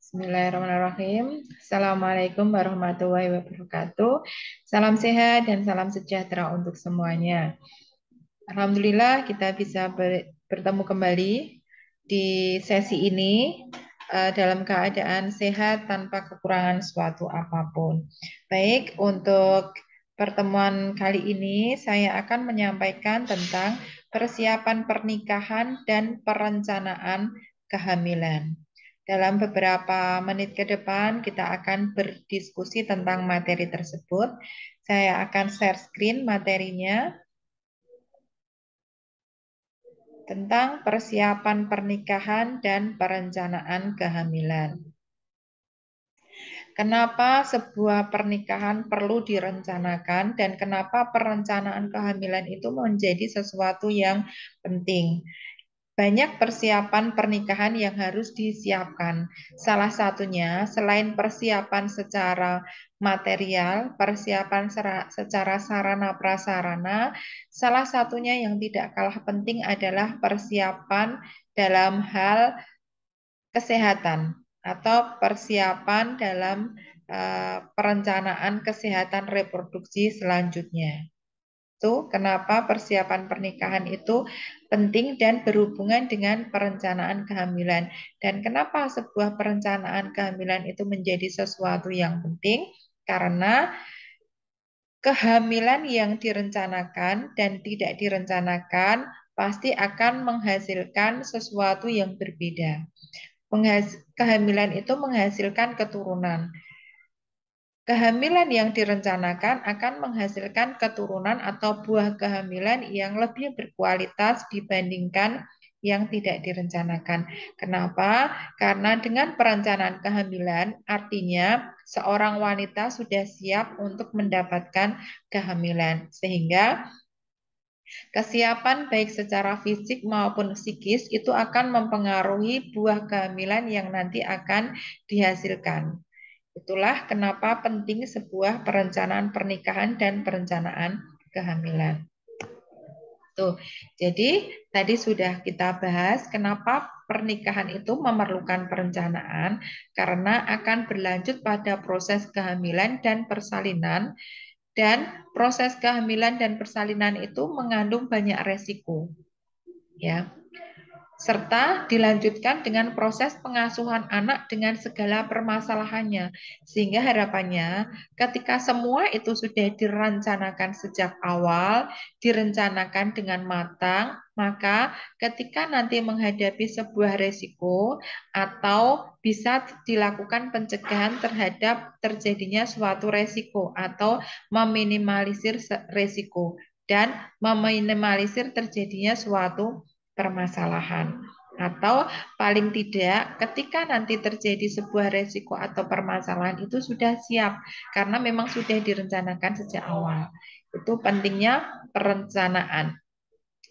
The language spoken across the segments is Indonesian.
Bismillahirrahmanirrahim. Assalamualaikum warahmatullahi wabarakatuh. Salam sehat dan salam sejahtera untuk semuanya. Alhamdulillah kita bisa bertemu kembali di sesi ini dalam keadaan sehat tanpa kekurangan suatu apapun. Baik, untuk pertemuan kali ini saya akan menyampaikan tentang persiapan pernikahan dan perencanaan kehamilan. Dalam beberapa menit ke depan kita akan berdiskusi tentang materi tersebut. Saya akan share screen materinya tentang persiapan pernikahan dan perencanaan kehamilan. Kenapa sebuah pernikahan perlu direncanakan dan kenapa perencanaan kehamilan itu menjadi sesuatu yang penting? Banyak persiapan pernikahan yang harus disiapkan. Salah satunya, selain persiapan secara material, persiapan secara sarana prasarana, salah satunya yang tidak kalah penting adalah persiapan dalam hal kesehatan atau persiapan dalam perencanaan kesehatan reproduksi selanjutnya. Itu kenapa persiapan pernikahan itu penting dan berhubungan dengan perencanaan kehamilan. Dan kenapa sebuah perencanaan kehamilan itu menjadi sesuatu yang penting? Karena kehamilan yang direncanakan dan tidak direncanakan pasti akan menghasilkan sesuatu yang berbeda. Kehamilan itu menghasilkan keturunan. Kehamilan yang direncanakan akan menghasilkan keturunan atau buah kehamilan yang lebih berkualitas dibandingkan yang tidak direncanakan. Kenapa? Karena dengan perencanaan kehamilan, artinya seorang wanita sudah siap untuk mendapatkan kehamilan. Sehingga kesiapan baik secara fisik maupun psikis itu akan mempengaruhi buah kehamilan yang nanti akan dihasilkan. Itulah kenapa penting sebuah perencanaan pernikahan dan perencanaan kehamilan. Tuh, jadi tadi sudah kita bahas kenapa pernikahan itu memerlukan perencanaan karena akan berlanjut pada proses kehamilan dan persalinan dan proses kehamilan dan persalinan itu mengandung banyak resiko, ya, serta dilanjutkan dengan proses pengasuhan anak dengan segala permasalahannya. Sehingga harapannya ketika semua itu sudah direncanakan sejak awal, direncanakan dengan matang, maka ketika nanti menghadapi sebuah resiko atau bisa dilakukan pencegahan terhadap terjadinya suatu resiko atau meminimalisir resiko dan meminimalisir terjadinya suatu permasalahan. Atau paling tidak ketika nanti terjadi sebuah resiko atau permasalahan itu sudah siap karena memang sudah direncanakan sejak awal. Itu pentingnya perencanaan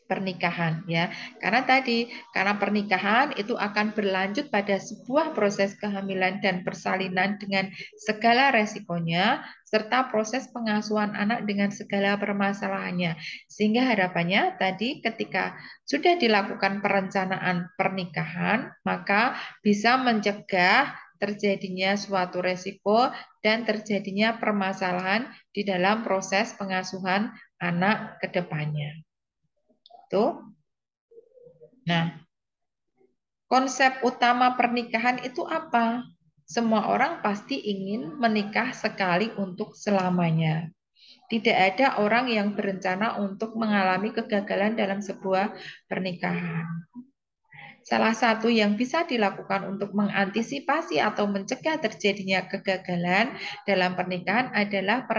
pernikahan, ya. Karena pernikahan itu akan berlanjut pada sebuah proses kehamilan dan persalinan dengan segala resikonya serta proses pengasuhan anak dengan segala permasalahannya. Sehingga harapannya tadi ketika sudah dilakukan perencanaan pernikahan, maka bisa mencegah terjadinya suatu resiko dan terjadinya permasalahan di dalam proses pengasuhan anak ke depannya. Tuh. Nah, konsep utama pernikahan itu apa? Semua orang pasti ingin menikah sekali untuk selamanya. Tidak ada orang yang berencana untuk mengalami kegagalan dalam sebuah pernikahan. Salah satu yang bisa dilakukan untuk mengantisipasi atau mencegah terjadinya kegagalan dalam pernikahan adalah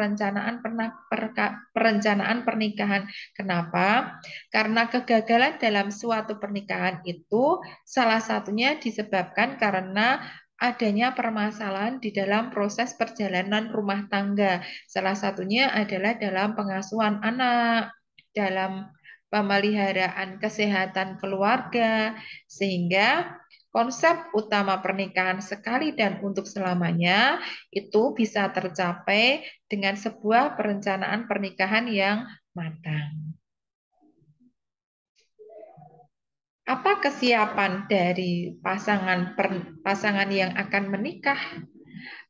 perencanaan pernikahan. Kenapa? Karena kegagalan dalam suatu pernikahan itu salah satunya disebabkan karena adanya permasalahan di dalam proses perjalanan rumah tangga. Salah satunya adalah dalam pengasuhan anak, dalam pemeliharaan kesehatan keluarga, sehingga konsep utama pernikahan sekali dan untuk selamanya itu bisa tercapai dengan sebuah perencanaan pernikahan yang matang. Apa kesiapan dari pasangan yang akan menikah?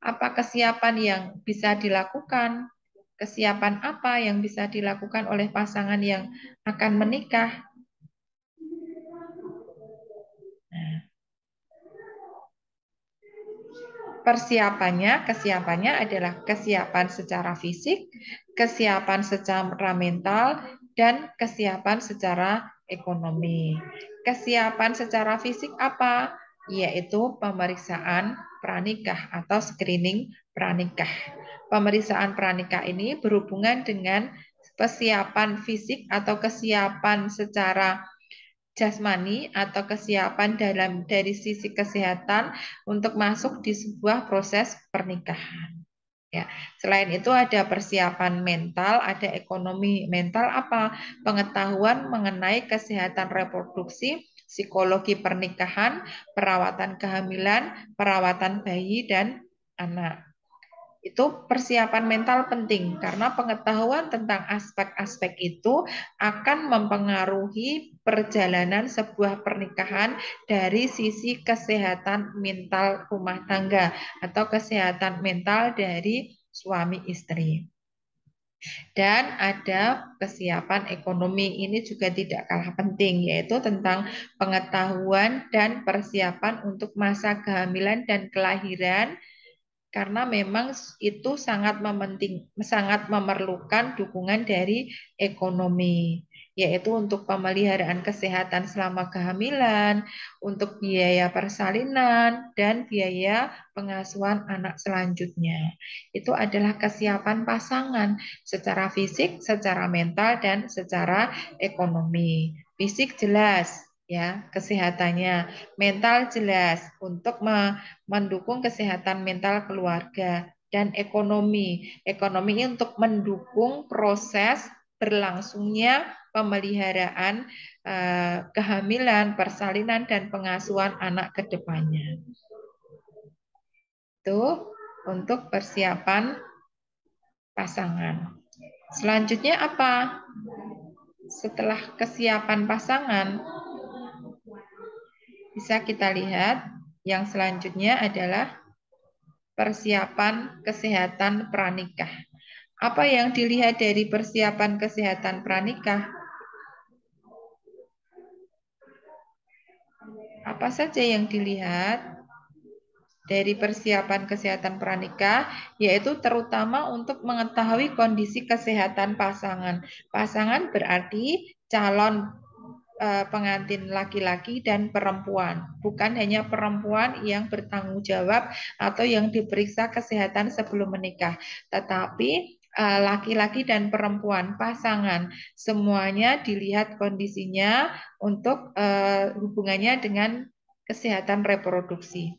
Apa kesiapan yang bisa dilakukan? Kesiapan apa yang bisa dilakukan oleh pasangan yang akan menikah? Nah, kesiapannya adalah kesiapan secara fisik, kesiapan secara mental, dan kesiapan secara ekonomi. Kesiapan secara fisik apa? Yaitu pemeriksaan pranikah atau screening pranikah. Pemeriksaan pranikah ini berhubungan dengan kesiapan fisik atau kesiapan secara jasmani atau kesiapan dari sisi kesehatan untuk masuk di sebuah proses pernikahan. Ya, selain itu ada persiapan mental, ada ekonomi mental apa? Pengetahuan mengenai kesehatan reproduksi, psikologi pernikahan, perawatan kehamilan, perawatan bayi dan anak. Itu persiapan mental penting karena pengetahuan tentang aspek-aspek itu akan mempengaruhi perjalanan sebuah pernikahan dari sisi kesehatan mental rumah tangga atau kesehatan mental dari suami istri. Dan ada kesiapan ekonomi ini juga tidak kalah penting, yaitu tentang pengetahuan dan persiapan untuk masa kehamilan dan kelahiran karena memang itu sangat memerlukan dukungan dari ekonomi, yaitu untuk pemeliharaan kesehatan selama kehamilan, untuk biaya persalinan, dan biaya pengasuhan anak selanjutnya. Itu adalah kesiapan pasangan secara fisik, secara mental, dan secara ekonomi. Fisik jelas, ya, kesehatannya. Mental jelas untuk mendukung kesehatan mental keluarga dan ekonomi. Ekonomi untuk mendukung proses berlangsungnya pemeliharaan kehamilan, persalinan dan pengasuhan anak ke depannya. Itu untuk persiapan pasangan. Selanjutnya apa? Setelah kesiapan pasangan, bisa kita lihat yang selanjutnya adalah persiapan kesehatan pranikah. Apa yang dilihat dari persiapan kesehatan pranikah? Apa saja yang dilihat dari persiapan kesehatan pranikah, yaitu terutama untuk mengetahui kondisi kesehatan pasangan. Pasangan berarti calon pengantin laki-laki dan perempuan, bukan hanya perempuan yang bertanggung jawab atau yang diperiksa kesehatan sebelum menikah, tetapi laki-laki dan perempuan pasangan semuanya dilihat kondisinya untuk hubungannya dengan kesehatan reproduksi.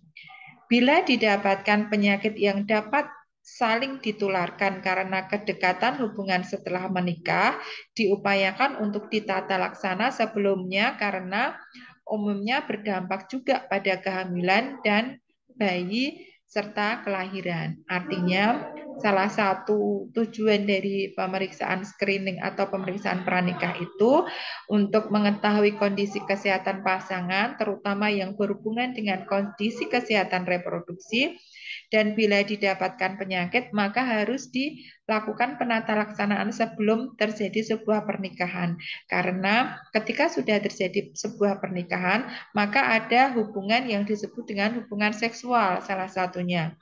Bila didapatkan penyakit yang dapat saling ditularkan karena kedekatan hubungan setelah menikah, diupayakan untuk ditata laksana sebelumnya karena umumnya berdampak juga pada kehamilan dan bayi serta kelahiran. Artinya, salah satu tujuan dari pemeriksaan screening atau pemeriksaan pranikah itu untuk mengetahui kondisi kesehatan pasangan, terutama yang berhubungan dengan kondisi kesehatan reproduksi, dan bila didapatkan penyakit, maka harus dilakukan penata laksanaan sebelum terjadi sebuah pernikahan. Karena ketika sudah terjadi sebuah pernikahan, maka ada hubungan yang disebut dengan hubungan seksual salah satunya.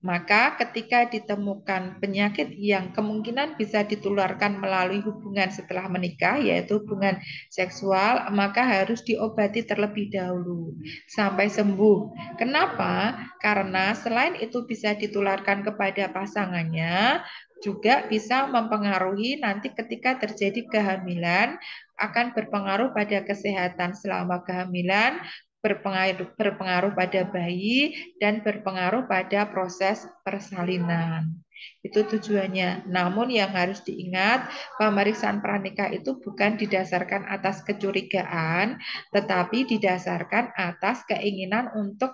Maka ketika ditemukan penyakit yang kemungkinan bisa ditularkan melalui hubungan setelah menikah, yaitu hubungan seksual, maka harus diobati terlebih dahulu sampai sembuh. Kenapa? Karena selain itu bisa ditularkan kepada pasangannya, juga bisa mempengaruhi nanti ketika terjadi kehamilan, akan berpengaruh pada kesehatan selama kehamilan, berpengaruh pada bayi dan berpengaruh pada proses persalinan. Itu tujuannya. Namun yang harus diingat, pemeriksaan pranikah itu bukan didasarkan atas kecurigaan, tetapi didasarkan atas keinginan untuk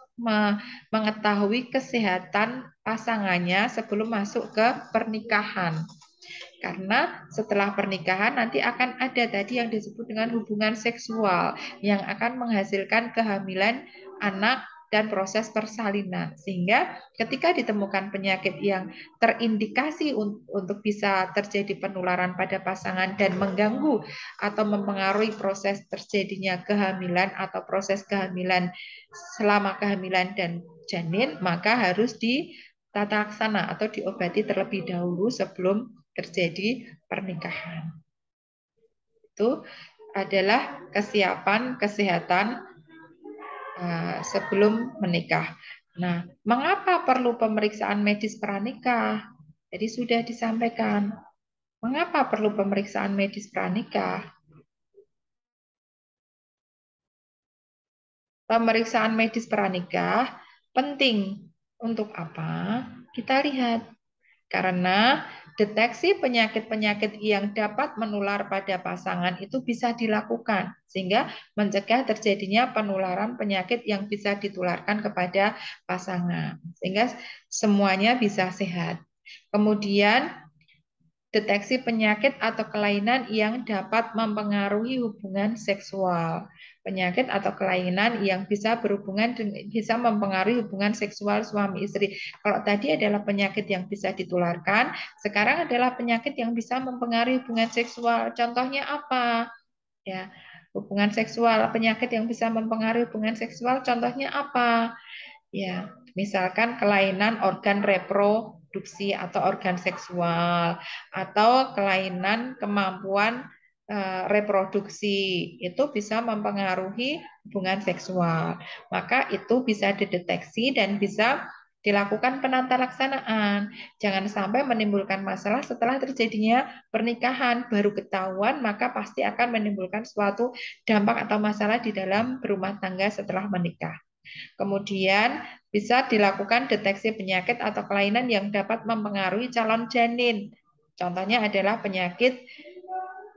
mengetahui kesehatan pasangannya sebelum masuk ke pernikahan. Karena setelah pernikahan nanti akan ada tadi yang disebut dengan hubungan seksual yang akan menghasilkan kehamilan anak dan proses persalinan. Sehingga ketika ditemukan penyakit yang terindikasi untuk bisa terjadi penularan pada pasangan dan mengganggu atau mempengaruhi proses terjadinya kehamilan atau proses kehamilan selama kehamilan dan janin, maka harus ditata laksana atau diobati terlebih dahulu sebelum terjadi pernikahan. Itu adalah kesiapan kesehatan sebelum menikah. Nah, mengapa perlu pemeriksaan medis pranikah? Jadi sudah disampaikan. Mengapa perlu pemeriksaan medis pranikah? Pemeriksaan medis pranikah penting. Untuk apa? Kita lihat. Karena deteksi penyakit-penyakit yang dapat menular pada pasangan itu bisa dilakukan, sehingga mencegah terjadinya penularan penyakit yang bisa ditularkan kepada pasangan, sehingga semuanya bisa sehat. Kemudian deteksi penyakit atau kelainan yang dapat mempengaruhi hubungan seksual. Penyakit atau kelainan yang bisa berhubungan bisa mempengaruhi hubungan seksual suami istri. Kalau tadi adalah penyakit yang bisa ditularkan, sekarang adalah penyakit yang bisa mempengaruhi hubungan seksual. Contohnya apa? Ya, hubungan seksual, penyakit yang bisa mempengaruhi hubungan seksual, contohnya apa? Ya, misalkan kelainan organ reproduksi atau organ seksual atau kelainan kemampuan reproduksi itu bisa mempengaruhi hubungan seksual. Maka itu bisa dideteksi dan bisa dilakukan penata laksanaan. Jangan sampai menimbulkan masalah setelah terjadinya pernikahan baru ketahuan, maka pasti akan menimbulkan suatu dampak atau masalah di dalam berumah tangga setelah menikah. Kemudian bisa dilakukan deteksi penyakit atau kelainan yang dapat mempengaruhi calon janin. Contohnya adalah penyakit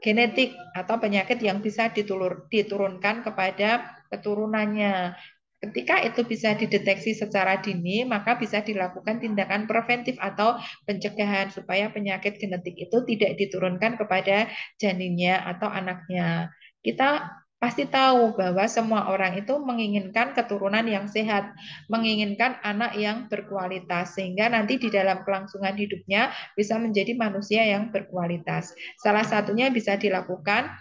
genetik atau penyakit yang bisa diturunkan kepada keturunannya. Ketika itu bisa dideteksi secara dini, maka bisa dilakukan tindakan preventif atau pencegahan supaya penyakit genetik itu tidak diturunkan kepada janinnya atau anaknya. Kita pasti tahu bahwa semua orang itu menginginkan keturunan yang sehat, menginginkan anak yang berkualitas, sehingga nanti di dalam kelangsungan hidupnya bisa menjadi manusia yang berkualitas. Salah satunya bisa dilakukan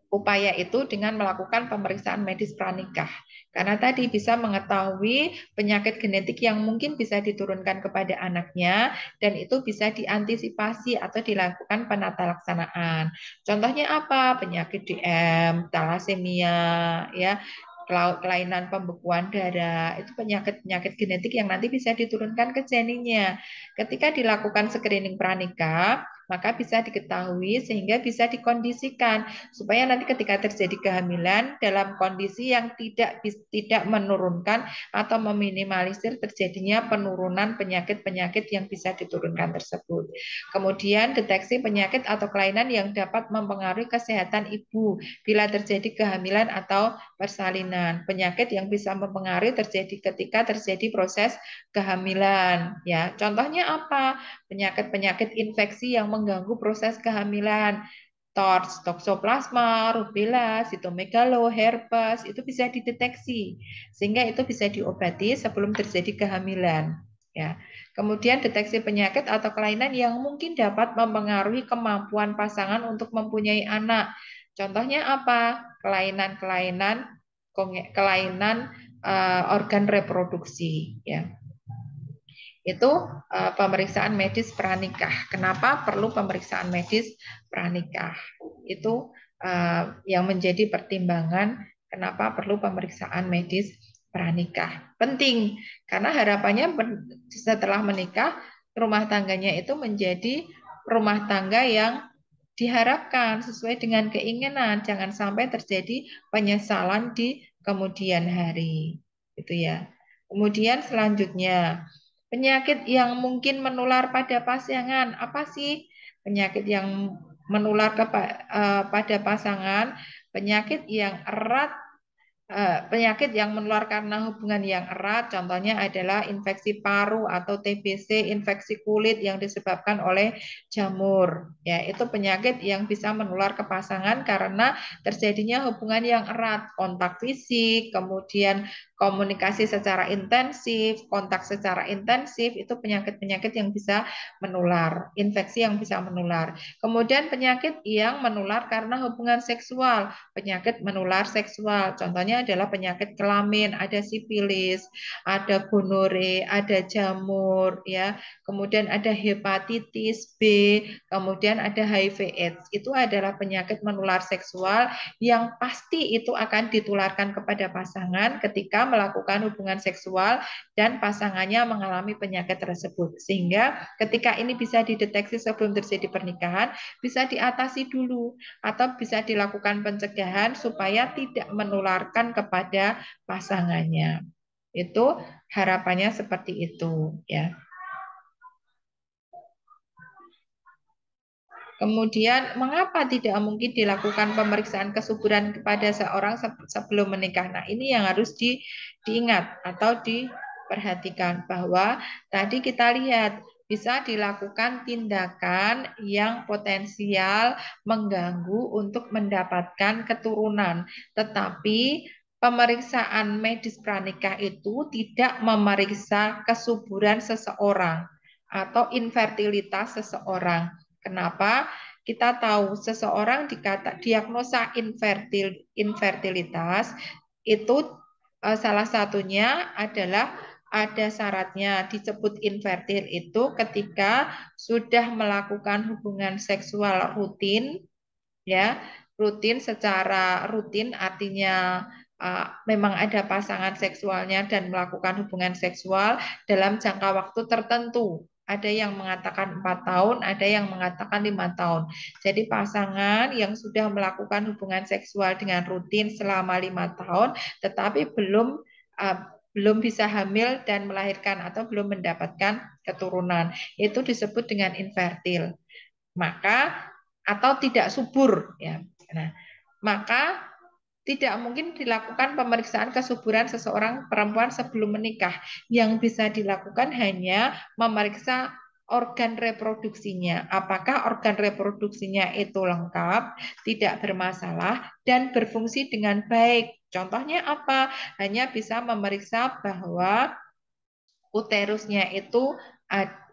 upaya itu dengan melakukan pemeriksaan medis pranikah. Karena tadi bisa mengetahui penyakit genetik yang mungkin bisa diturunkan kepada anaknya dan itu bisa diantisipasi atau dilakukan penata laksanaan. Contohnya apa? Penyakit DM, talasemia, ya, kelainan pembekuan darah, itu penyakit-penyakit genetik yang nanti bisa diturunkan ke janinnya. Ketika dilakukan screening pranikah, maka bisa diketahui sehingga bisa dikondisikan supaya nanti ketika terjadi kehamilan dalam kondisi yang tidak menurunkan atau meminimalisir terjadinya penurunan penyakit-penyakit yang bisa diturunkan tersebut. Kemudian deteksi penyakit atau kelainan yang dapat mempengaruhi kesehatan ibu bila terjadi kehamilan atau persalinan. Penyakit yang bisa mempengaruhi terjadi ketika terjadi proses kehamilan. Ya, contohnya apa? Penyakit-penyakit infeksi yang mengganggu proses kehamilan. TORS, toksoplasma, rubella, sitomegalo, herpes, itu bisa dideteksi. Sehingga itu bisa diobati sebelum terjadi kehamilan. Ya. Kemudian deteksi penyakit atau kelainan yang mungkin dapat mempengaruhi kemampuan pasangan untuk mempunyai anak. Contohnya apa? Kelainan-kelainan kelainan organ reproduksi. Ya. Itu pemeriksaan medis pranikah. Kenapa perlu pemeriksaan medis pranikah? Itu yang menjadi pertimbangan kenapa perlu pemeriksaan medis pranikah. Penting karena harapannya setelah menikah rumah tangganya itu menjadi rumah tangga yang diharapkan sesuai dengan keinginan. Jangan sampai terjadi penyesalan di kemudian hari. Itu ya. Kemudian selanjutnya penyakit yang mungkin menular pada pasangan. Apa sih penyakit yang menular pada pasangan? Penyakit yang erat Penyakit yang menular karena hubungan yang erat, contohnya adalah infeksi paru atau TBC, infeksi kulit yang disebabkan oleh jamur. Ya, itu penyakit yang bisa menular ke pasangan karena terjadinya hubungan yang erat, kontak fisik, kemudian komunikasi secara intensif, kontak secara intensif, itu penyakit-penyakit yang bisa menular, infeksi yang bisa menular. Kemudian penyakit yang menular karena hubungan seksual, penyakit menular seksual. Contohnya adalah penyakit kelamin, ada sifilis, ada gonore, ada jamur, ya. Kemudian ada hepatitis B, kemudian ada HIV/AIDS. Itu adalah penyakit menular seksual yang pasti itu akan ditularkan kepada pasangan ketika melakukan hubungan seksual dan pasangannya mengalami penyakit tersebut. Sehingga ketika ini bisa dideteksi sebelum terjadi pernikahan, bisa diatasi dulu atau bisa dilakukan pencegahan supaya tidak menularkan kepada pasangannya. Itu harapannya seperti itu, ya. Kemudian, mengapa tidak mungkin dilakukan pemeriksaan kesuburan kepada seorang sebelum menikah? Nah, ini yang harus diingat atau diperhatikan bahwa tadi kita lihat bisa dilakukan tindakan yang potensial mengganggu untuk mendapatkan keturunan. Tetapi pemeriksaan medis pranikah itu tidak memeriksa kesuburan seseorang atau infertilitas seseorang. Kenapa? Kita tahu seseorang diagnosa infertilitas itu salah satunya adalah ada syaratnya disebut infertil itu ketika sudah melakukan hubungan seksual rutin, ya, rutin secara rutin artinya memang ada pasangan seksualnya dan melakukan hubungan seksual dalam jangka waktu tertentu. Ada yang mengatakan 4 tahun, ada yang mengatakan 5 tahun. Jadi pasangan yang sudah melakukan hubungan seksual dengan rutin selama 5 tahun, tetapi uh, belum bisa hamil dan melahirkan atau belum mendapatkan keturunan, itu disebut dengan infertil. Maka atau tidak subur, ya. Nah, maka tidak mungkin dilakukan pemeriksaan kesuburan seseorang perempuan sebelum menikah. Yang bisa dilakukan hanya memeriksa organ reproduksinya. Apakah organ reproduksinya itu lengkap, tidak bermasalah, dan berfungsi dengan baik. Contohnya apa? Hanya bisa memeriksa bahwa uterusnya itu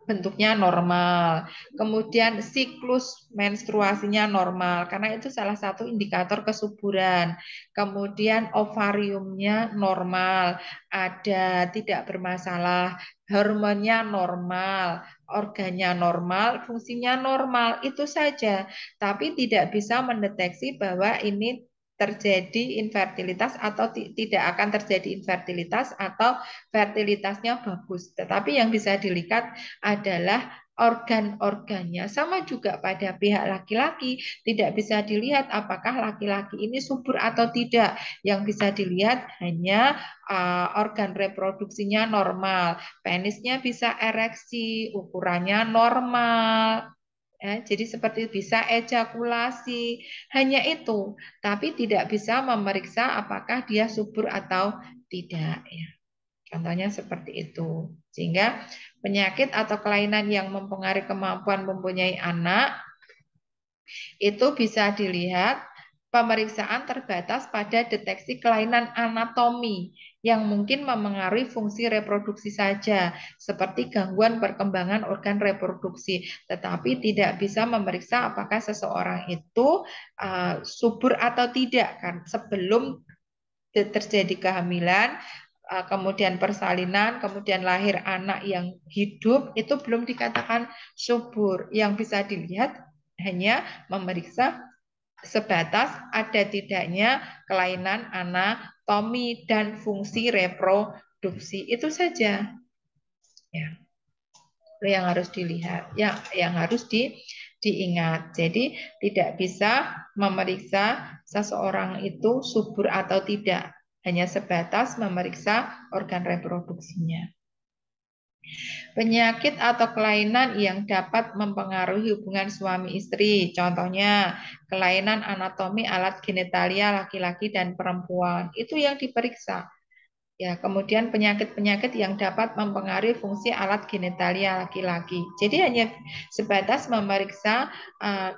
bentuknya normal. Kemudian siklus menstruasinya normal, karena itu salah satu indikator kesuburan. Kemudian ovariumnya normal, ada tidak bermasalah, hormonnya normal, organnya normal, fungsinya normal, itu saja. Tapi tidak bisa mendeteksi bahwa ini terjadi infertilitas atau tidak akan terjadi infertilitas atau fertilitasnya bagus. Tetapi yang bisa dilihat adalah organ-organnya. Sama juga pada pihak laki-laki, tidak bisa dilihat apakah laki-laki ini subur atau tidak. Yang bisa dilihat hanya organ reproduksinya normal, penisnya bisa ereksi, ukurannya normal. Ya, jadi seperti bisa ejakulasi, hanya itu, tapi tidak bisa memeriksa apakah dia subur atau tidak. Ya. Contohnya seperti itu. Sehingga penyakit atau kelainan yang mempengaruhi kemampuan mempunyai anak itu bisa dilihat pemeriksaan terbatas pada deteksi kelainan anatomi yang mungkin memengaruhi fungsi reproduksi saja, seperti gangguan perkembangan organ reproduksi, tetapi tidak bisa memeriksa apakah seseorang itu subur atau tidak kan sebelum terjadi kehamilan, kemudian persalinan, kemudian lahir anak yang hidup, itu belum dikatakan subur. Yang bisa dilihat hanya memeriksa sebatas ada tidaknya kelainan anatomi dan fungsi reproduksi. Itu saja. Ya, itu yang harus dilihat, yang harus diingat. Jadi tidak bisa memeriksa seseorang itu subur atau tidak, hanya sebatas memeriksa organ reproduksinya. Penyakit atau kelainan yang dapat mempengaruhi hubungan suami istri, contohnya kelainan anatomi alat genitalia laki-laki dan perempuan, itu yang diperiksa. Ya, kemudian penyakit-penyakit yang dapat mempengaruhi fungsi alat genitalia laki-laki. Jadi hanya sebatas memeriksa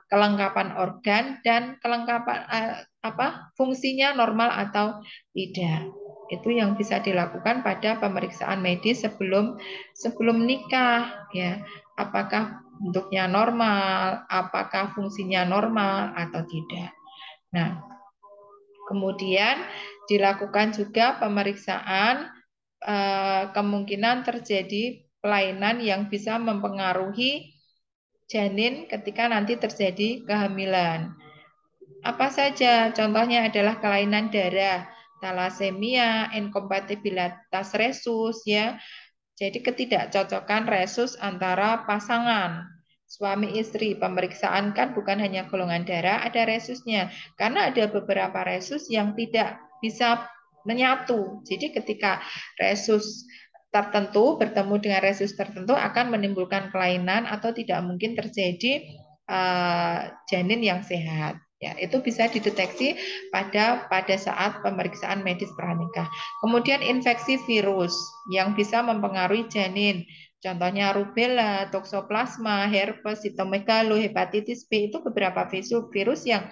kelengkapan organ dan kelengkapan fungsinya normal atau tidak. Itu yang bisa dilakukan pada pemeriksaan medis sebelum sebelum nikah, ya. Apakah bentuknya normal, apakah fungsinya normal atau tidak. Nah, kemudian dilakukan juga pemeriksaan kemungkinan terjadi kelainan yang bisa mempengaruhi janin ketika nanti terjadi kehamilan. Apa saja? Contohnya adalah kelainan darah, talasemia, inkompatibilitas resus, ya. Jadi ketidakcocokan resus antara pasangan suami istri. Pemeriksaan kan bukan hanya golongan darah, ada resusnya. Karena ada beberapa resus yang tidak bisa menyatu. Jadi ketika resus tertentu bertemu dengan resus tertentu akan menimbulkan kelainan atau tidak mungkin terjadi janin yang sehat. Ya, itu bisa dideteksi pada saat pemeriksaan medis pranikah. Kemudian infeksi virus yang bisa mempengaruhi janin. Contohnya rubella, toksoplasma, herpes, sitomegalo, hepatitis B itu beberapa virus yang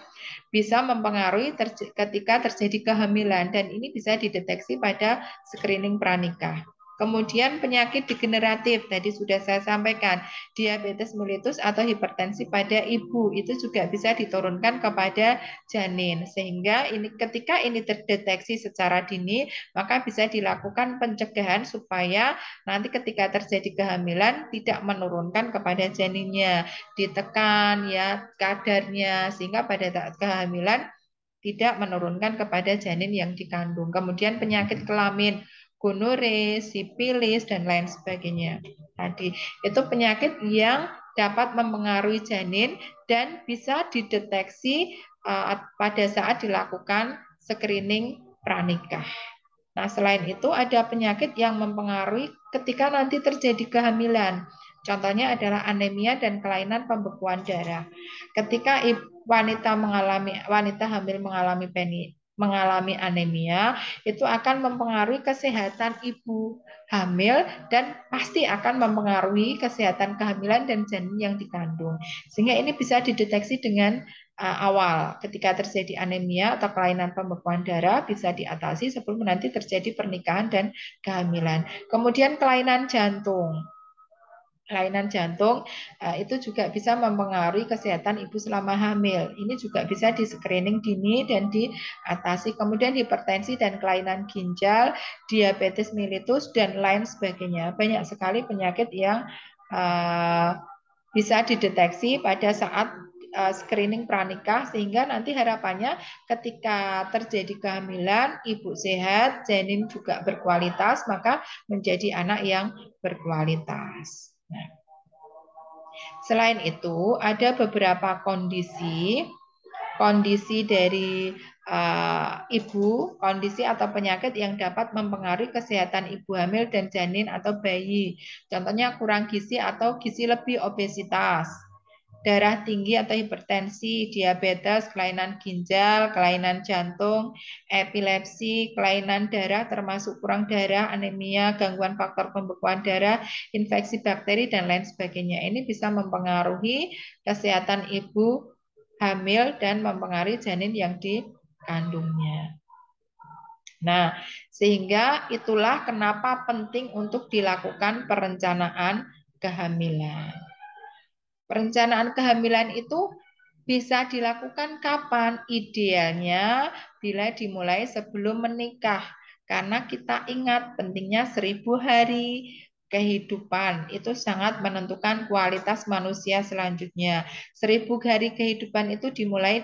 bisa mempengaruhi ketika terjadi kehamilan dan ini bisa dideteksi pada screening pranikah. Kemudian penyakit degeneratif, tadi sudah saya sampaikan, diabetes mellitus atau hipertensi pada ibu itu juga bisa diturunkan kepada janin. Sehingga ini ketika ini terdeteksi secara dini, maka bisa dilakukan pencegahan supaya nanti ketika terjadi kehamilan tidak menurunkan kepada janinnya, ditekan ya kadarnya sehingga pada saat kehamilan tidak menurunkan kepada janin yang dikandung. Kemudian penyakit kelamin, gonore, sipilis, dan lain sebagainya. Tadi itu penyakit yang dapat mempengaruhi janin dan bisa dideteksi pada saat dilakukan screening pranikah. Nah, selain itu ada penyakit yang mempengaruhi ketika nanti terjadi kehamilan. Contohnya adalah anemia dan kelainan pembekuan darah. Ketika wanita hamil mengalami anemia, itu akan mempengaruhi kesehatan ibu hamil dan pasti akan mempengaruhi kesehatan kehamilan dan janin yang dikandung. Sehingga ini bisa dideteksi dengan awal. Ketika terjadi anemia atau kelainan pembekuan darah bisa diatasi sebelum nanti terjadi pernikahan dan kehamilan. Kemudian kelainan jantung. Kelainan jantung itu juga bisa mempengaruhi kesehatan ibu selama hamil. Ini juga bisa di screening dini dan diatasi. Kemudian hipertensi dan kelainan ginjal, diabetes mellitus dan lain sebagainya. Banyak sekali penyakit yang bisa dideteksi pada saat screening pranikah sehingga nanti harapannya ketika terjadi kehamilan ibu sehat, janin juga berkualitas maka menjadi anak yang berkualitas. Nah, selain itu ada beberapa kondisi dari ibu, kondisi atau penyakit yang dapat mempengaruhi kesehatan ibu hamil dan janin atau bayi. Contohnya kurang gizi atau gizi lebih, obesitas, darah tinggi atau hipertensi, diabetes, kelainan ginjal, kelainan jantung, epilepsi, kelainan darah termasuk kurang darah, anemia, gangguan faktor pembekuan darah, infeksi bakteri, dan lain sebagainya. Ini bisa mempengaruhi kesehatan ibu hamil dan mempengaruhi janin yang dikandungnya. Nah, sehingga itulah kenapa penting untuk dilakukan perencanaan kehamilan. Perencanaan kehamilan itu bisa dilakukan kapan? Idealnya bila dimulai sebelum menikah. Karena kita ingat pentingnya 1000 hari kehidupan. Itu sangat menentukan kualitas manusia selanjutnya. 1000 hari kehidupan itu dimulai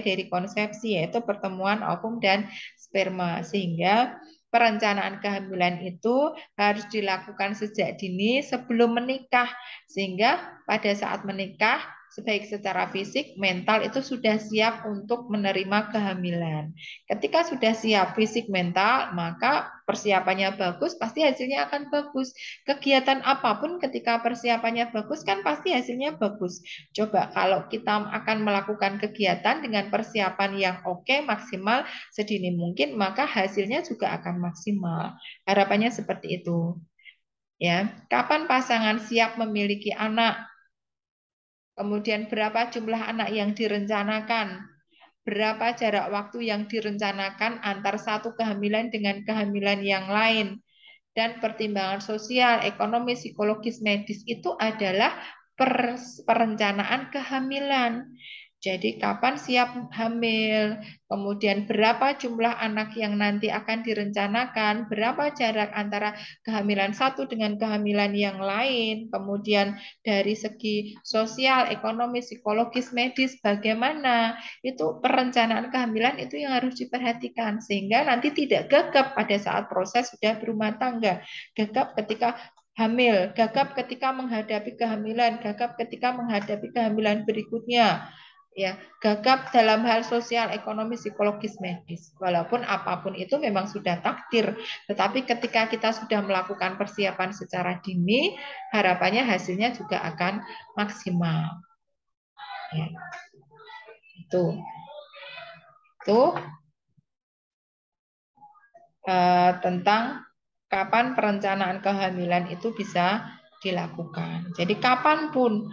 dari konsepsi, yaitu pertemuan ovum dan sperma. Sehingga perencanaan kehamilan itu harus dilakukan sejak dini sebelum menikah. Sehingga pada saat menikah baik secara fisik, mental itu sudah siap untuk menerima kehamilan. Ketika sudah siap fisik, mental, maka persiapannya bagus, pasti hasilnya akan bagus. Kegiatan apapun ketika persiapannya bagus kan pasti hasilnya bagus. Coba kalau kita akan melakukan kegiatan dengan persiapan yang oke, maksimal, sedini mungkin, maka hasilnya juga akan maksimal. Harapannya seperti itu. Ya, kapan pasangan siap memiliki anak? Kemudian berapa jumlah anak yang direncanakan? Berapa jarak waktu yang direncanakan antar satu kehamilan dengan kehamilan yang lain? Dan pertimbangan sosial, ekonomi, psikologis, medis itu adalah perencanaan kehamilan. Jadi kapan siap hamil, kemudian berapa jumlah anak yang nanti akan direncanakan, berapa jarak antara kehamilan satu dengan kehamilan yang lain, kemudian dari segi sosial, ekonomi, psikologis, medis, bagaimana, itu perencanaan kehamilan itu yang harus diperhatikan, sehingga nanti tidak gagap pada saat proses sudah berumah tangga, gagap ketika hamil, gagap ketika menghadapi kehamilan, gagap ketika menghadapi kehamilan berikutnya, ya gagap dalam hal sosial, ekonomi, psikologis, medis. Walaupun apapun itu memang sudah takdir, tetapi ketika kita sudah melakukan persiapan secara dini, harapannya hasilnya juga akan maksimal. Ya, itu tentang kapan perencanaan kehamilan itu bisa dilakukan. Jadi kapanpun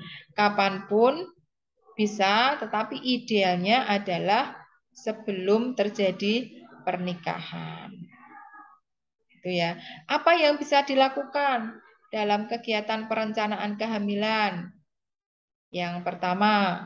bisa, tetapi idealnya adalah sebelum terjadi pernikahan. Itu ya. Apa yang bisa dilakukan dalam kegiatan perencanaan kehamilan? Yang pertama,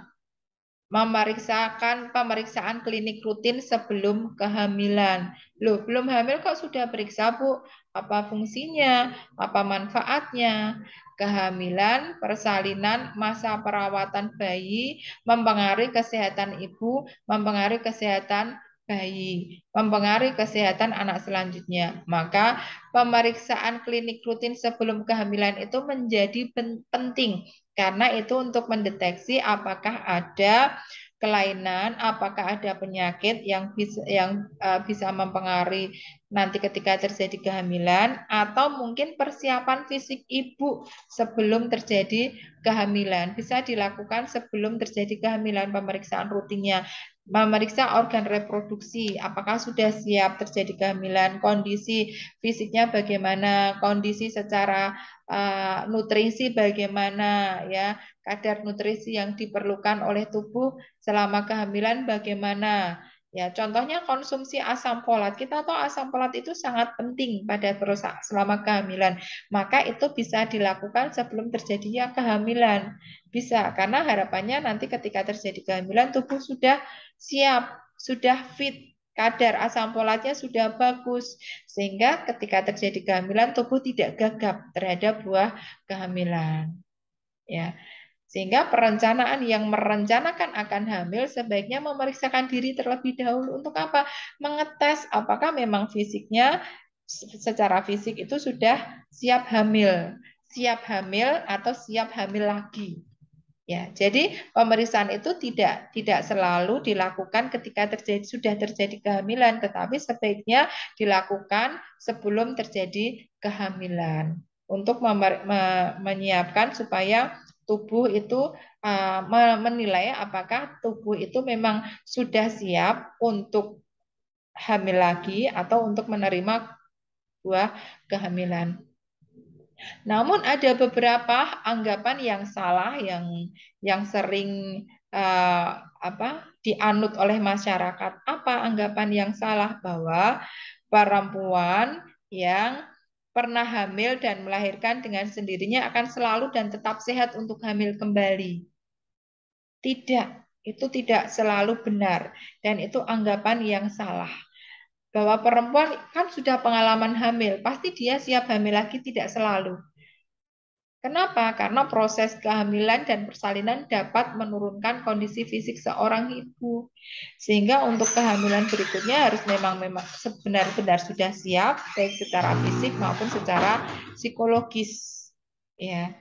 memeriksakan pemeriksaan klinik rutin sebelum kehamilan. Loh, belum hamil kok sudah periksa, Bu? Apa fungsinya? Apa manfaatnya? Kehamilan, persalinan, masa perawatan bayi mempengaruhi kesehatan ibu, mempengaruhi kesehatan bayi, mempengaruhi kesehatan anak selanjutnya. Maka pemeriksaan klinik rutin sebelum kehamilan itu menjadi penting karena itu untuk mendeteksi apakah ada kelainan, apakah ada penyakit yang bisa mempengaruhi nanti ketika terjadi kehamilan, atau mungkin persiapan fisik ibu sebelum terjadi kehamilan. Bisa dilakukan sebelum terjadi kehamilan, pemeriksaan rutinnya. Memeriksa organ reproduksi, apakah sudah siap terjadi kehamilan, kondisi fisiknya bagaimana, kondisi secara nutrisi bagaimana, ya kadar nutrisi yang diperlukan oleh tubuh selama kehamilan bagaimana. Ya, contohnya konsumsi asam folat. Kita tahu asam folat itu sangat penting pada selama kehamilan. Maka itu bisa dilakukan sebelum terjadinya kehamilan. Bisa, karena harapannya nanti ketika terjadi kehamilan tubuh sudah siap, sudah fit, kadar asam folatnya sudah bagus, sehingga ketika terjadi kehamilan tubuh tidak gagap terhadap buah kehamilan. Ya, sehingga perencanaan yang merencanakan akan hamil sebaiknya memeriksakan diri terlebih dahulu untuk apa? Mengetes apakah memang fisiknya secara fisik itu sudah siap hamil atau siap hamil lagi. Ya, jadi pemeriksaan itu tidak selalu dilakukan ketika sudah terjadi kehamilan, tetapi sebaiknya dilakukan sebelum terjadi kehamilan untuk menyiapkan supaya tubuh itu menilai apakah tubuh itu memang sudah siap untuk hamil lagi atau untuk menerima buah kehamilan. Namun ada beberapa anggapan yang salah yang sering dianut oleh masyarakat. Apa anggapan yang salah? Bahwa perempuan yang pernah hamil dan melahirkan dengan sendirinya akan selalu dan tetap sehat untuk hamil kembali. Tidak, itu tidak selalu benar dan itu anggapan yang salah. Bahwa perempuan kan sudah pengalaman hamil, pasti dia siap hamil lagi, tidak selalu. Kenapa? Karena proses kehamilan dan persalinan dapat menurunkan kondisi fisik seorang ibu. Sehingga untuk kehamilan berikutnya harus memang benar-benar sudah siap, baik secara fisik maupun secara psikologis. Ya.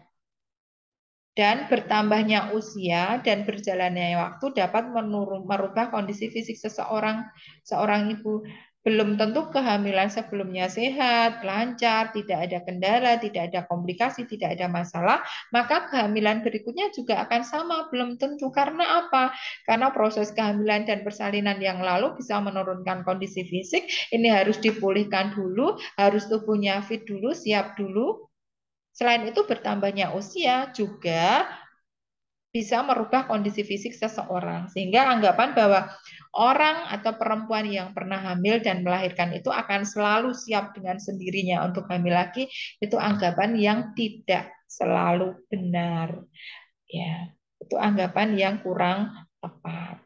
Dan bertambahnya usia dan berjalannya waktu dapat merubah kondisi fisik seorang ibu. Belum tentu kehamilan sebelumnya sehat, lancar, tidak ada kendala, tidak ada komplikasi, tidak ada masalah, maka kehamilan berikutnya juga akan sama, belum tentu. Karena apa? Karena proses kehamilan dan persalinan yang lalu bisa menurunkan kondisi fisik, ini harus dipulihkan dulu, harus tubuhnya fit dulu, siap dulu. Selain itu bertambahnya usia juga bisa merubah kondisi fisik seseorang. Sehingga anggapan bahwa orang atau perempuan yang pernah hamil dan melahirkan itu akan selalu siap dengan sendirinya untuk hamil lagi, itu anggapan yang tidak selalu benar. Ya, itu anggapan yang kurang tepat.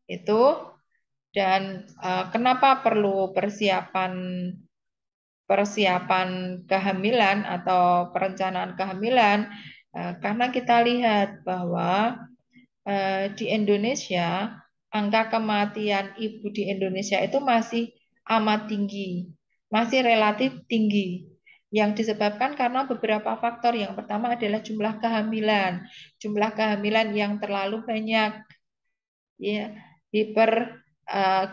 Itu dan kenapa perlu persiapan persiapan kehamilan atau perencanaan kehamilan. Karena kita lihat bahwa di Indonesia angka kematian ibu di Indonesia itu masih amat tinggi, masih relatif tinggi. Yang disebabkan karena beberapa faktor. Yang pertama adalah jumlah kehamilan yang terlalu banyak, ya, hiper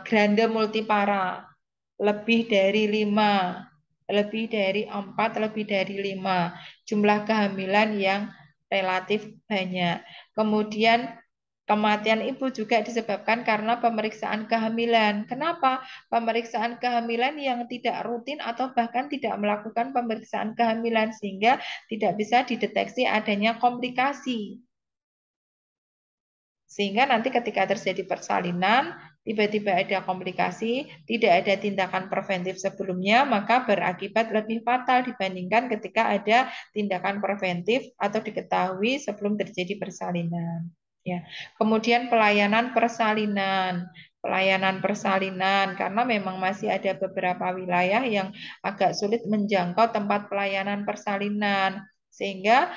grande multipara, lebih dari 5, lebih dari 4, lebih dari 5 jumlah kehamilan yang relatif banyak. Kemudian kematian ibu juga disebabkan karena pemeriksaan kehamilan. Kenapa? Pemeriksaan kehamilan yang tidak rutin atau bahkan tidak melakukan pemeriksaan kehamilan sehingga tidak bisa dideteksi adanya komplikasi. Sehingga nanti ketika terjadi persalinan, tiba-tiba ada komplikasi, tidak ada tindakan preventif sebelumnya, maka berakibat lebih fatal dibandingkan ketika ada tindakan preventif atau diketahui sebelum terjadi persalinan. Ya. Kemudian pelayanan persalinan, karena memang masih ada beberapa wilayah yang agak sulit menjangkau tempat pelayanan persalinan. Sehingga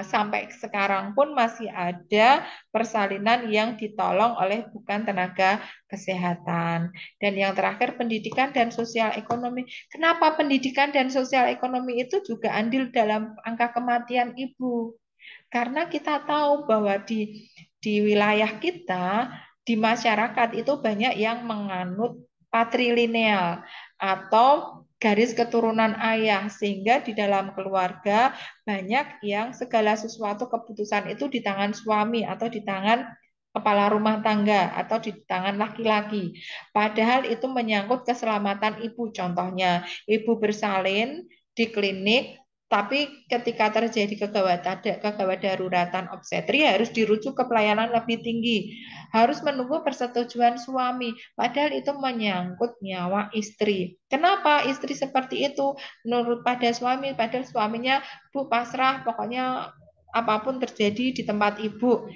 sampai sekarang pun masih ada persalinan yang ditolong oleh bukan tenaga kesehatan. Dan yang terakhir pendidikan dan sosial ekonomi. Kenapa pendidikan dan sosial ekonomi itu juga andil dalam angka kematian ibu? Karena kita tahu bahwa di wilayah kita, di masyarakat itu banyak yang menganut patrilineal atau garis keturunan ayah, sehingga di dalam keluarga banyak yang segala sesuatu keputusan itu di tangan suami atau di tangan kepala rumah tangga atau di tangan laki-laki. Padahal itu menyangkut keselamatan ibu. Contohnya, ibu bersalin di klinik, tapi ketika terjadi kegawat daruratan obstetri harus dirujuk ke pelayanan lebih tinggi, harus menunggu persetujuan suami, padahal itu menyangkut nyawa istri. Kenapa istri seperti itu? Menurut pada suami, padahal suaminya, Bu, pasrah, pokoknya apapun terjadi di tempat ibu.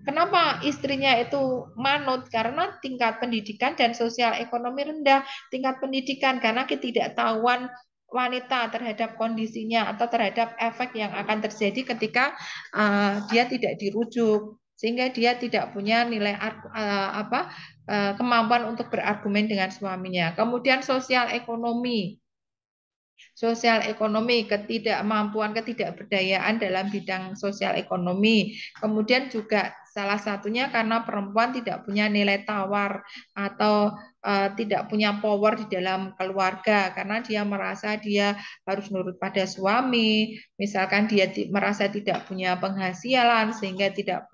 Kenapa istrinya itu manut? Karena tingkat pendidikan dan sosial ekonomi rendah. Tingkat pendidikan karena ketidaktahuan wanita terhadap kondisinya atau terhadap efek yang akan terjadi ketika dia tidak dirujuk, sehingga dia tidak punya nilai kemampuan untuk berargumen dengan suaminya. Kemudian sosial ekonomi, ketidakmampuan, ketidakberdayaan dalam bidang sosial ekonomi. Kemudian juga salah satunya karena perempuan tidak punya nilai tawar atau tidak punya power di dalam keluarga karena dia merasa dia harus nurut pada suami, misalkan dia merasa tidak punya penghasilan sehingga tidak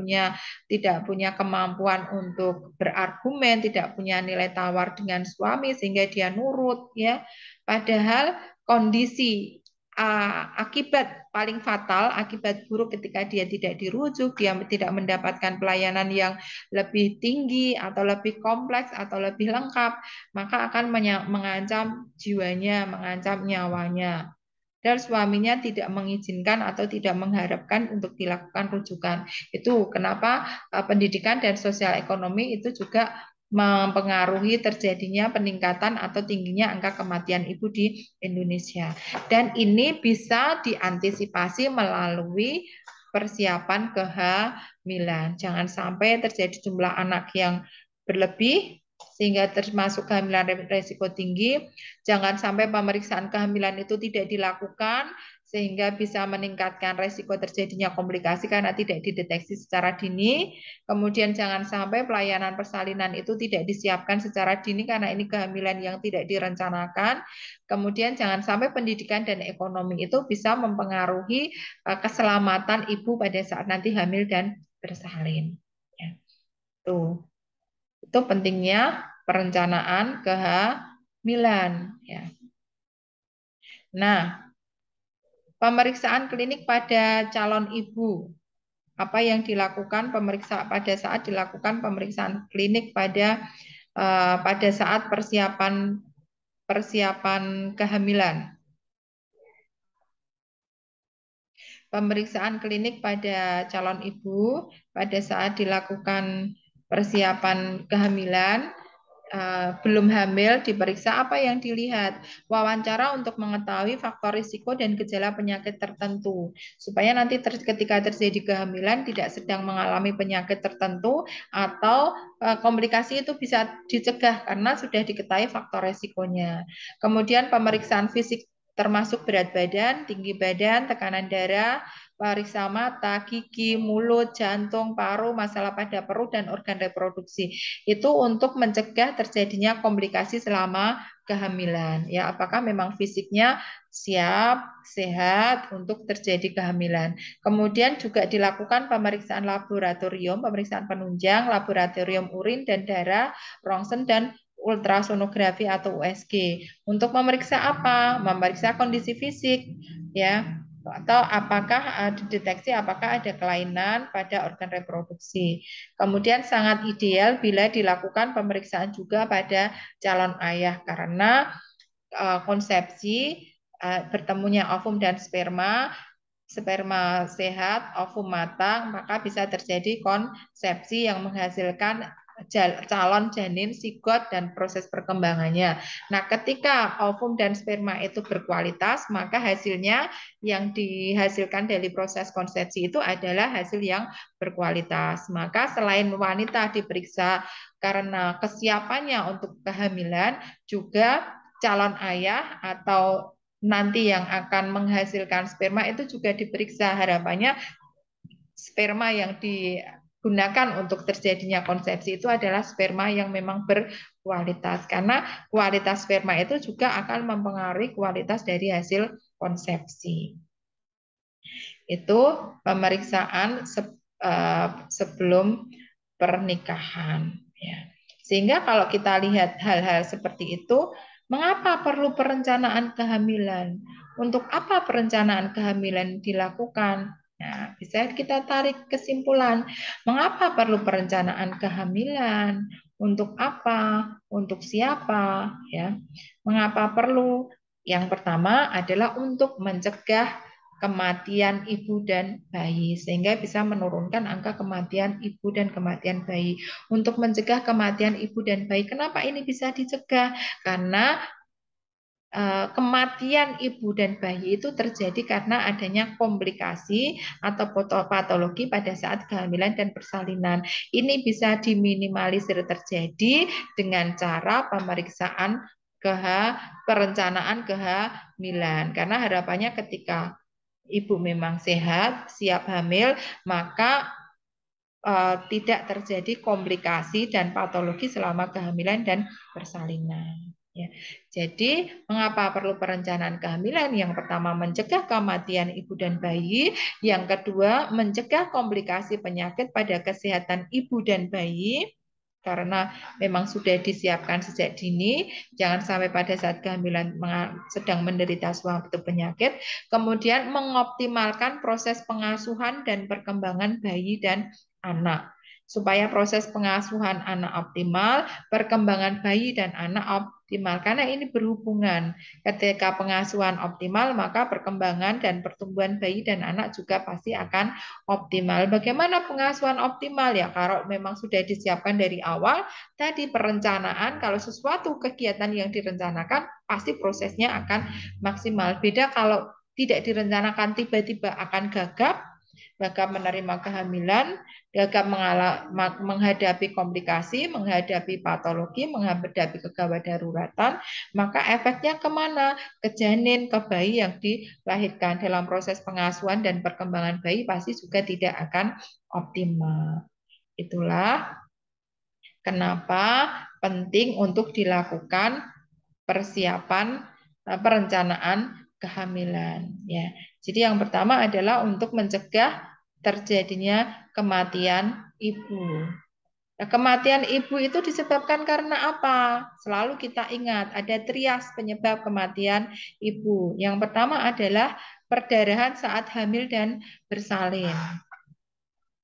punya kemampuan untuk berargumen, tidak punya nilai tawar dengan suami sehingga dia nurut, ya. Padahal kondisi akibat paling fatal, akibat buruk ketika dia tidak dirujuk, dia tidak mendapatkan pelayanan yang lebih tinggi atau lebih kompleks atau lebih lengkap, maka akan mengancam jiwanya, mengancam nyawanya. Dan suaminya tidak mengizinkan atau tidak mengharapkan untuk dilakukan rujukan. Itu kenapa pendidikan dan sosial ekonomi itu juga mempengaruhi terjadinya peningkatan atau tingginya angka kematian ibu di Indonesia. Dan ini bisa diantisipasi melalui persiapan kehamilan. Jangan sampai terjadi jumlah anak yang berlebih sehingga termasuk kehamilan resiko tinggi. Jangan sampai pemeriksaan kehamilan itu tidak dilakukan sehingga bisa meningkatkan resiko terjadinya komplikasi karena tidak dideteksi secara dini. Kemudian jangan sampai pelayanan persalinan itu tidak disiapkan secara dini karena ini kehamilan yang tidak direncanakan. Kemudian jangan sampai pendidikan dan ekonomi itu bisa mempengaruhi keselamatan ibu pada saat nanti hamil dan bersalin. Ya, tuh. Itu pentingnya perencanaan kehamilan. Ya. Nah, pemeriksaan klinik pada calon ibu. Apa yang dilakukan pada saat dilakukan pemeriksaan klinik pada saat persiapan persiapan kehamilan. Pemeriksaan klinik pada calon ibu pada saat dilakukan persiapan kehamilan, belum hamil, diperiksa apa yang dilihat. Wawancara untuk mengetahui faktor risiko dan gejala penyakit tertentu. Supaya nanti ketika terjadi kehamilan tidak sedang mengalami penyakit tertentu atau komplikasi itu bisa dicegah karena sudah diketahui faktor risikonya. Kemudian pemeriksaan fisik termasuk berat badan, tinggi badan, tekanan darah, periksa mata, gigi, mulut, jantung, paru, masalah pada perut, dan organ reproduksi. Itu untuk mencegah terjadinya komplikasi selama kehamilan. Ya, apakah memang fisiknya siap, sehat untuk terjadi kehamilan. Kemudian juga dilakukan pemeriksaan laboratorium, pemeriksaan penunjang, laboratorium urin dan darah, rongsen dan ultrasonografi atau USG. Untuk memeriksa apa? Memeriksa kondisi fisik, ya, atau apakah dideteksi apakah ada kelainan pada organ reproduksi. Kemudian sangat ideal bila dilakukan pemeriksaan juga pada calon ayah karena konsepsi bertemunya ovum dan sperma, sperma sehat, ovum matang, maka bisa terjadi konsepsi yang menghasilkan calon janin, sigot, dan proses perkembangannya. Nah, ketika ovum dan sperma itu berkualitas, maka hasilnya yang dihasilkan dari proses konsepsi itu adalah hasil yang berkualitas. Maka selain wanita diperiksa karena kesiapannya untuk kehamilan, juga calon ayah atau nanti yang akan menghasilkan sperma itu juga diperiksa. Harapannya sperma yang digunakan untuk terjadinya konsepsi itu adalah sperma yang memang berkualitas karena kualitas sperma itu juga akan mempengaruhi kualitas dari hasil konsepsi. Itu pemeriksaan sebelum pernikahan. Ya. Sehingga kalau kita lihat hal-hal seperti itu, mengapa perlu perencanaan kehamilan? Untuk apa perencanaan kehamilan dilakukan? Nah, bisa kita tarik kesimpulan, mengapa perlu perencanaan kehamilan? Untuk apa? Untuk siapa? Ya. Mengapa perlu? Yang pertama adalah untuk mencegah kematian ibu dan bayi sehingga bisa menurunkan angka kematian ibu dan kematian bayi. Untuk mencegah kematian ibu dan bayi, kenapa ini bisa dicegah? Karena kematian ibu dan bayi itu terjadi karena adanya komplikasi atau patologi pada saat kehamilan dan persalinan. Ini bisa diminimalisir terjadi dengan cara pemeriksaan perencanaan kehamilan. Karena harapannya ketika ibu memang sehat, siap hamil, maka tidak terjadi komplikasi dan patologi selama kehamilan dan persalinan. Ya. Jadi, mengapa perlu perencanaan kehamilan? Yang pertama, mencegah kematian ibu dan bayi. Yang kedua, mencegah komplikasi penyakit pada kesehatan ibu dan bayi karena memang sudah disiapkan sejak dini, jangan sampai pada saat kehamilan sedang menderita suatu penyakit. Kemudian mengoptimalkan proses pengasuhan dan perkembangan bayi dan anak. Supaya proses pengasuhan anak optimal, perkembangan bayi dan anak optimal. Karena ini berhubungan. Ketika pengasuhan optimal, maka perkembangan dan pertumbuhan bayi dan anak juga pasti akan optimal. Bagaimana pengasuhan optimal ya? Kalau memang sudah disiapkan dari awal, tadi perencanaan, kalau sesuatu kegiatan yang direncanakan, pasti prosesnya akan maksimal. Beda kalau tidak direncanakan tiba-tiba akan gagap, gagap menerima kehamilan, gagap menghadapi komplikasi, menghadapi patologi, menghadapi kegawat daruratan, maka efeknya kemana? Ke janin, ke bayi yang dilahirkan. Dalam proses pengasuhan dan perkembangan bayi pasti juga tidak akan optimal. Itulah kenapa penting untuk dilakukan persiapan perencanaan kehamilan ya. Jadi yang pertama adalah untuk mencegah terjadinya kematian ibu. Nah, kematian ibu itu disebabkan karena apa? Selalu kita ingat ada trias penyebab kematian ibu. Yang pertama adalah perdarahan saat hamil dan bersalin.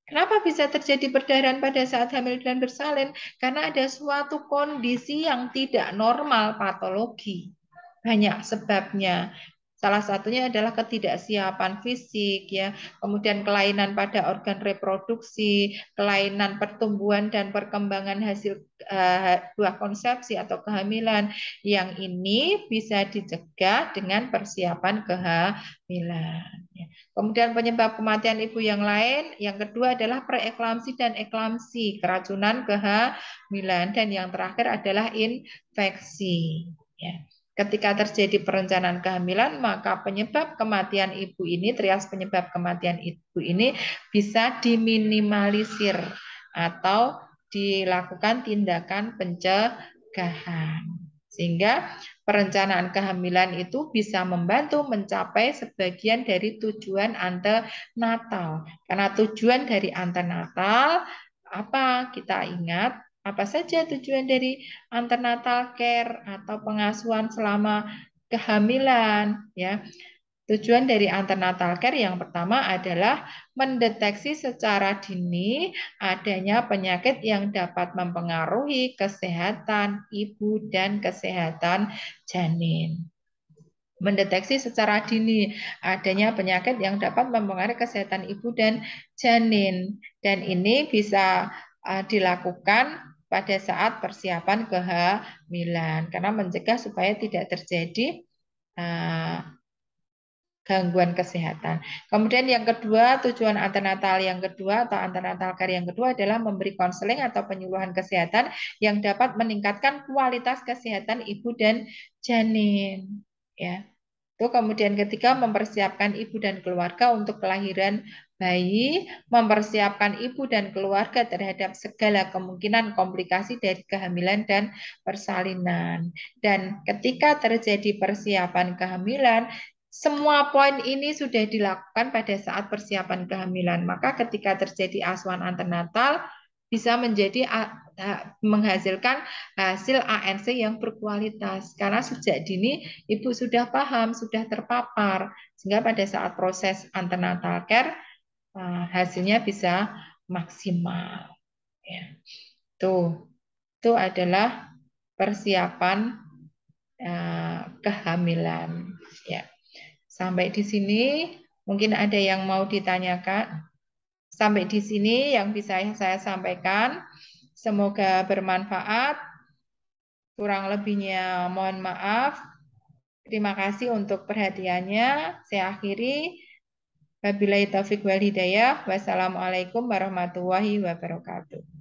Kenapa bisa terjadi perdarahan pada saat hamil dan bersalin? Karena ada suatu kondisi yang tidak normal patologi. Banyak sebabnya. Salah satunya adalah ketidaksiapan fisik ya, kemudian kelainan pada organ reproduksi, kelainan pertumbuhan dan perkembangan hasil buah konsepsi atau kehamilan. Yang ini bisa dicegah dengan persiapan kehamilan. Ya. Kemudian penyebab kematian ibu yang lain, yang kedua adalah preeklamsi dan eklamsi, keracunan kehamilan, dan yang terakhir adalah infeksi. Ya. Ketika terjadi perencanaan kehamilan, maka penyebab kematian ibu ini, trias penyebab kematian ibu ini bisa diminimalisir atau dilakukan tindakan pencegahan. Sehingga perencanaan kehamilan itu bisa membantu mencapai sebagian dari tujuan antenatal. Karena tujuan dari antenatal apa kita ingat? Apa saja tujuan dari antenatal care atau pengasuhan selama kehamilan ya. Tujuan dari antenatal care yang pertama adalah mendeteksi secara dini adanya penyakit yang dapat mempengaruhi kesehatan ibu dan kesehatan janin. Mendeteksi secara dini adanya penyakit yang dapat mempengaruhi kesehatan ibu dan janin. Dan ini bisa dilakukan pada saat persiapan kehamilan karena mencegah supaya tidak terjadi gangguan kesehatan. Kemudian yang kedua, tujuan antenatal yang kedua atau antenatal care yang kedua adalah memberi konseling atau penyuluhan kesehatan yang dapat meningkatkan kualitas kesehatan ibu dan janin. Ya. Itu kemudian ketiga, mempersiapkan ibu dan keluarga untuk kelahiran bayi, mempersiapkan ibu dan keluarga terhadap segala kemungkinan komplikasi dari kehamilan dan persalinan. Dan ketika terjadi persiapan kehamilan, semua poin ini sudah dilakukan pada saat persiapan kehamilan. Maka ketika terjadi asuhan antenatal bisa menjadi menghasilkan hasil ANC yang berkualitas. Karena sejak dini ibu sudah paham, sudah terpapar. Sehingga pada saat proses antenatal care hasilnya bisa maksimal. Ya. Itu adalah persiapan kehamilan. Ya. Sampai di sini mungkin ada yang mau ditanyakan. Sampai di sini yang bisa saya sampaikan. Semoga bermanfaat. Kurang lebihnya mohon maaf. Terima kasih untuk perhatiannya. Saya akhiri. Wabillahi taufiq wal hidayah. Wassalamualaikum warahmatullahi wabarakatuh.